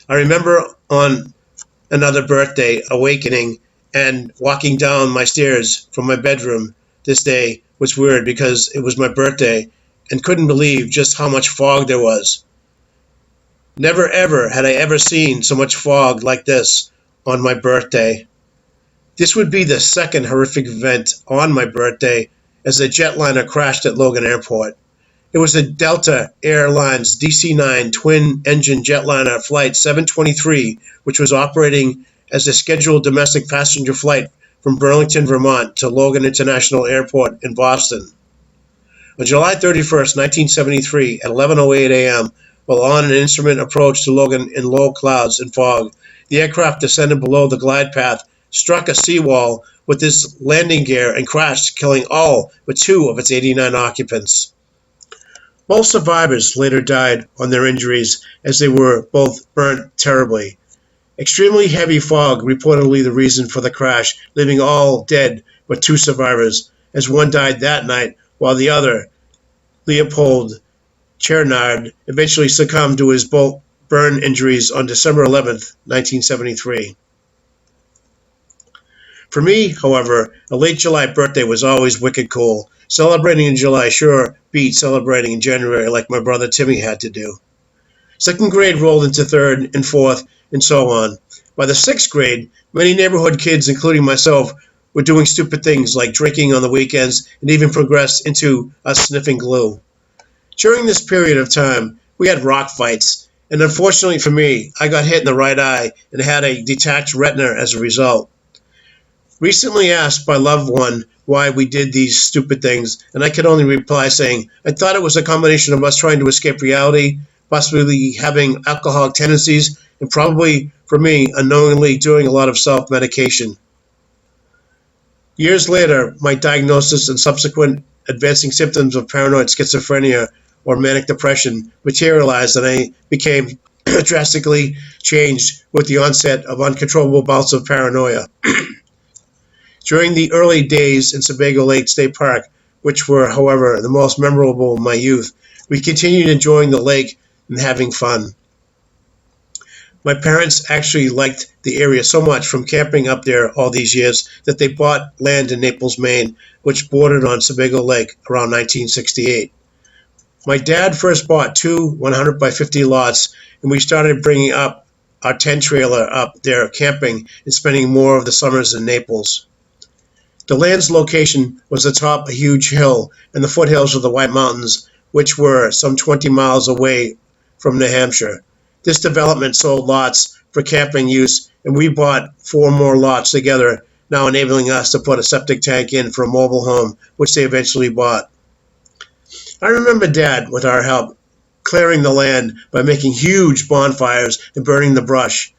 I remember on another birthday awakening and walking down my stairs from my bedroom this day was weird because it was my birthday and couldn't believe just how much fog there was. Never ever had I ever seen so much fog like this on my birthday. This would be the second horrific event on my birthday as a jetliner crashed at Logan Airport. It was the Delta Air Lines DC-9 twin-engine jetliner Flight 723, which was operating as a scheduled domestic passenger flight from Burlington, Vermont to Logan International Airport in Boston. On July 31st, 1973, at 11:08 a.m., while on an instrument approach to Logan in low clouds and fog, the aircraft descended below the glide path, struck a seawall with its landing gear, and crashed, killing all but two of its 89 occupants. Most survivors later died on their injuries as they were both burnt terribly. Extremely heavy fog reportedly the reason for the crash, leaving all dead but two survivors, as one died that night while the other, Leopold Chernard, eventually succumbed to his burn injuries on December 11th, 1973. For me, however, a late July birthday was always wicked cool. Celebrating in July sure beat celebrating in January like my brother Timmy had to do. Second grade rolled into third and fourth, and so on. By the sixth grade, many neighborhood kids, including myself, were doing stupid things like drinking on the weekends and even progressed into us sniffing glue. During this period of time, we had rock fights, and unfortunately for me, I got hit in the right eye and had a detached retina as a result. Recently asked by loved one why we did these stupid things, and I could only reply saying, I thought it was a combination of us trying to escape reality, possibly having alcoholic tendencies, and probably, for me, unknowingly doing a lot of self-medication. Years later, my diagnosis and subsequent advancing symptoms of paranoid schizophrenia or manic depression materialized, and I became drastically changed with the onset of uncontrollable bouts of paranoia. During the early days in Sebago Lake State Park, which were, however, the most memorable of my youth, we continued enjoying the lake and having fun. My parents actually liked the area so much from camping up there all these years that they bought land in Naples, Maine, which bordered on Sebago Lake around 1968. My dad first bought two 100 by 50 lots, and we started bringing up our 10 trailer up there camping and spending more of the summers in Naples. The land's location was atop a huge hill in the foothills of the White Mountains, which were some 20 miles away from New Hampshire. This development sold lots for camping use, and we bought four more lots together, now enabling us to put a septic tank in for a mobile home, which they eventually bought. I remember Dad, with our help, clearing the land by making huge bonfires and burning the brush.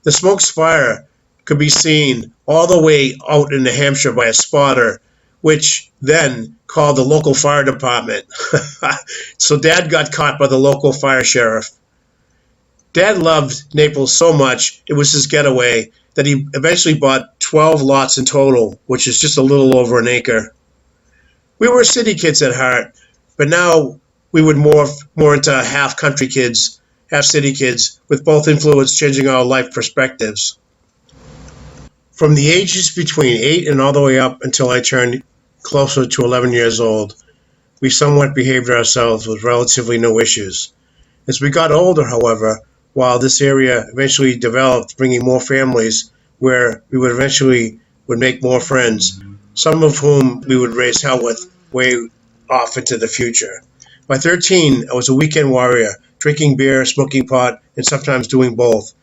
The smoke's fire could be seen all the way out in New Hampshire by a spotter, which then called the local fire department. So Dad got caught by the local fire sheriff. Dad loved Naples so much, it was his getaway, that he eventually bought 12 lots in total, which is just a little over an acre. We were city kids at heart, but now we would morph more into half country kids, half city kids, with both influence changing our life perspectives. From the ages between 8 and all the way up until I turned closer to 11 years old, we somewhat behaved ourselves with relatively no issues. As we got older, however, while this area eventually developed, bringing more families where we would make more friends, some of whom we would raise hell with way off into the future. By 13, I was a weekend warrior, drinking beer, smoking pot, and sometimes doing both.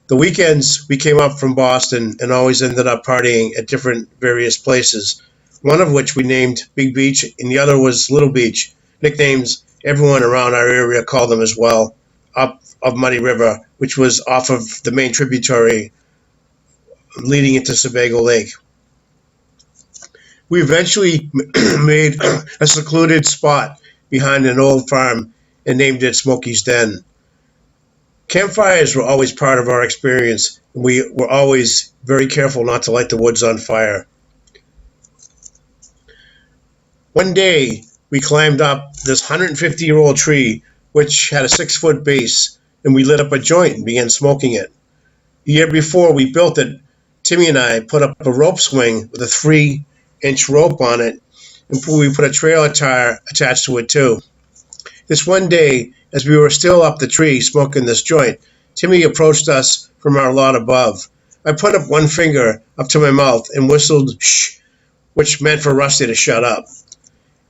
The weekends, we came up from Boston and always ended up partying at different various places, one of which we named Big Beach and the other was Little Beach, nicknames everyone around our area called them as well, up of Muddy River, which was off of the main tributary leading into Sebago Lake. We eventually made a secluded spot behind an old farm and named it Smokey's Den. Campfires were always part of our experience, and we were always very careful not to light the woods on fire. One day, we climbed up this 150-year-old tree, which had a 6-foot base, and we lit up a joint and began smoking it. The year before we built it, Timmy and I put up a rope swing with a 3-inch rope on it, and we put a trailer tire attached to it too. This one day, as we were still up the tree smoking this joint, Timmy approached us from our lot above. I put up one finger up to my mouth and whistled shh, which meant for Rusty to shut up.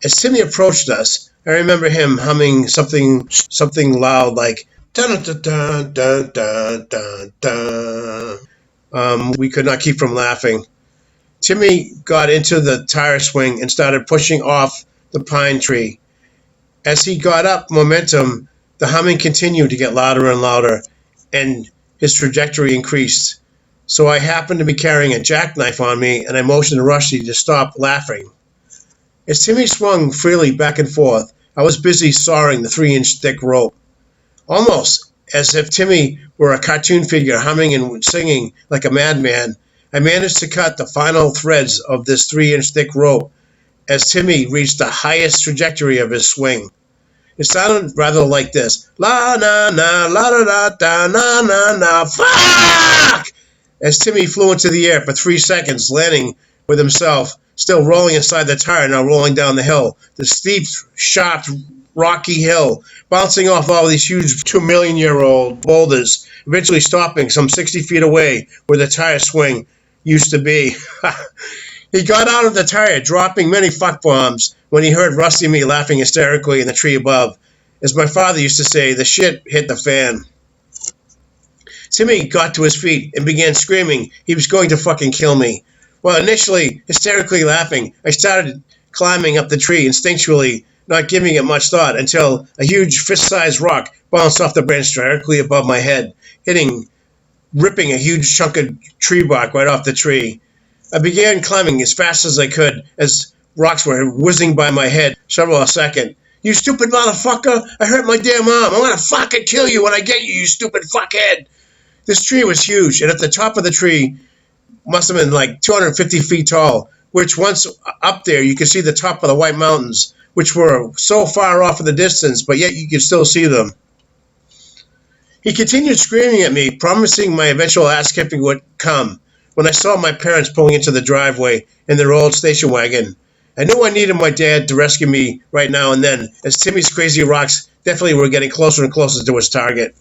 As Timmy approached us, I remember him humming something loud like dun dun dun dun dun dun dun. We could not keep from laughing. Timmy got into the tire swing and started pushing off the pine tree. As he got up momentum, the humming continued to get louder and louder, and his trajectory increased. So I happened to be carrying a jackknife on me, and I motioned to Rusty to stop laughing. As Timmy swung freely back and forth, I was busy sawing the 3-inch thick rope. Almost as if Timmy were a cartoon figure humming and singing like a madman, I managed to cut the final threads of this 3-inch thick rope as Timmy reached the highest trajectory of his swing. It sounded rather like this: la na na la da da da na na na fuck! As Timmy flew into the air for 3 seconds, landing with himself still rolling inside the tire, now rolling down the hill, the steep, sharp, rocky hill, bouncing off all these huge 2-million-year-old boulders, eventually stopping some 60 feet away where the tire swing used to be. He got out of the tire, dropping many fuck bombs when he heard Rusty and me laughing hysterically in the tree above. As my father used to say, the shit hit the fan. Timmy got to his feet and began screaming he was going to fucking kill me. Well, initially hysterically laughing, I started climbing up the tree instinctually, not giving it much thought, until a huge fist-sized rock bounced off the branch directly above my head, ripping a huge chunk of tree bark right off the tree. I began climbing as fast as I could as rocks were whizzing by my head several a second. You stupid motherfucker! I hurt my damn arm! I'm gonna fucking kill you when I get you, you stupid fuckhead! This tree was huge, and at the top of the tree must have been like 250 feet tall, which once up there you could see the top of the White Mountains, which were so far off in the distance, but yet you could still see them. He continued screaming at me, promising my eventual ass-kicking would come. When I saw my parents pulling into the driveway in their old station wagon, I knew I needed my dad to rescue me right now and then, as Timmy's crazy rocks definitely were getting closer and closer to his target.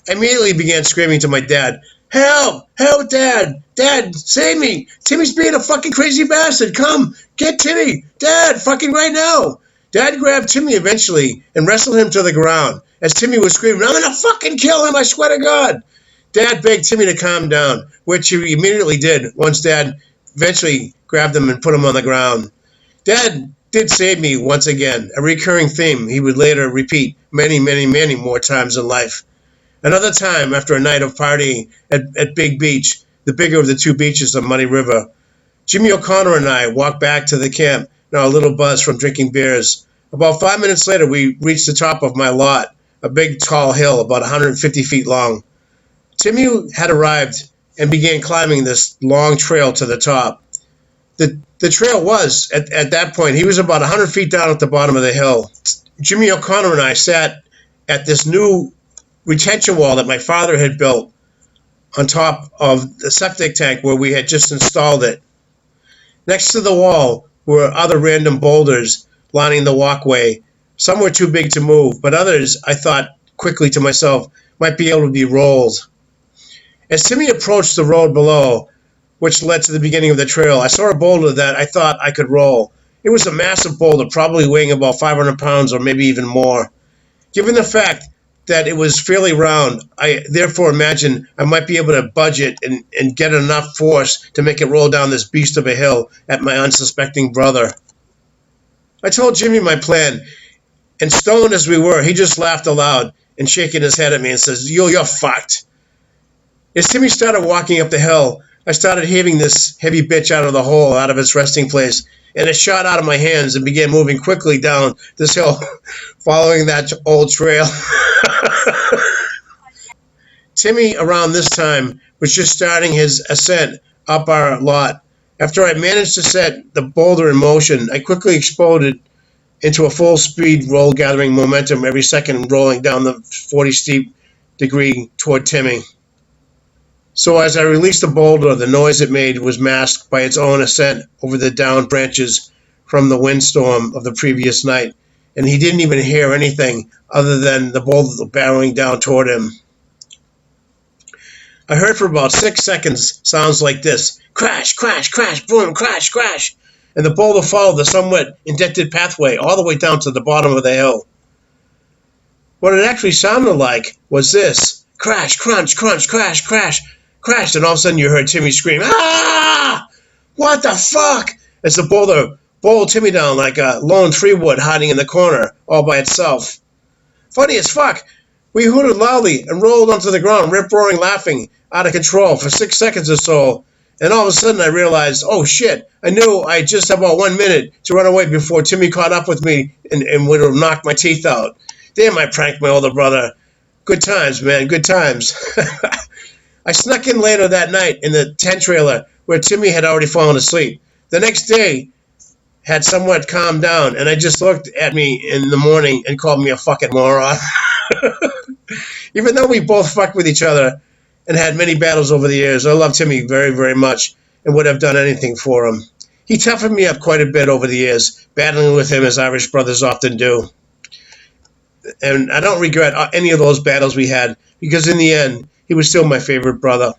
I immediately began screaming to my dad, "Help! Help, Dad! Dad, save me! Timmy's being a fucking crazy bastard! Come! Get Timmy! Dad, fucking right now!" Dad grabbed Timmy eventually and wrestled him to the ground, as Timmy was screaming, "I'm gonna fucking kill him, I swear to God!" Dad begged Timmy to calm down, which he immediately did once Dad eventually grabbed him and put him on the ground. Dad did save me once again, a recurring theme he would later repeat many, many, many more times in life. Another time, after a night of partying at Big Beach, the bigger of the two beaches of Muddy River, Jimmy O'Connor and I walked back to the camp, now a little buzz from drinking beers. About 5 minutes later, we reached the top of my lot, a big, tall hill about 150 feet long. Timmy had arrived and began climbing this long trail to the top. The trail was, at that point, he was about 100 feet down at the bottom of the hill. Jimmy O'Connor and I sat at this new retention wall that my father had built on top of the septic tank where we had just installed it. Next to the wall were other random boulders lining the walkway. Some were too big to move, but others, I thought quickly to myself, might be able to be rolled. As Timmy approached the road below, which led to the beginning of the trail, I saw a boulder that I thought I could roll. It was a massive boulder, probably weighing about 500 pounds or maybe even more. Given the fact that it was fairly round, I therefore imagined I might be able to budge it and get enough force to make it roll down this beast of a hill at my unsuspecting brother. I told Jimmy my plan, and stoned as we were, he just laughed aloud and shaking his head at me and says, You're fucked. As Timmy started walking up the hill, I started heaving this heavy bitch out of the hole, out of its resting place, and it shot out of my hands and began moving quickly down this hill, following that old trail. Timmy, around this time, was just starting his ascent up our lot. After I managed to set the boulder in motion, I quickly exploded into a full-speed roll, gathering momentum every second, rolling down the 40 steep degree toward Timmy. So as I released the boulder, the noise it made was masked by its own ascent over the downed branches from the windstorm of the previous night, and he didn't even hear anything other than the boulder barreling down toward him. I heard for about 6 seconds sounds like this: crash, crash, crash, boom, crash, crash, and the boulder followed the somewhat indented pathway all the way down to the bottom of the hill. What it actually sounded like was this: crash, crunch, crunch, crash, crash, crash, and all of a sudden you heard Timmy scream, "Ah! What the fuck?" as the boulder bowled Timmy down like a lone tree would hiding in the corner all by itself. Funny as fuck, we hooted loudly and rolled onto the ground, rip-roaring laughing, out of control for 6 seconds or so, and all of a sudden I realized, oh shit, I knew I just had about 1 minute to run away before Timmy caught up with me and would have knocked my teeth out. Damn, I pranked my older brother. Good times, man, good times. I snuck in later that night in the tent trailer where Timmy had already fallen asleep. The next day had somewhat calmed down, and I just looked at me in the morning and called me a fucking moron. Even though we both fucked with each other and had many battles over the years, I love Timmy very, very much and would have done anything for him. He toughened me up quite a bit over the years, battling with him as Irish brothers often do. And I don't regret any of those battles we had, because in the end, he was still my favorite brother.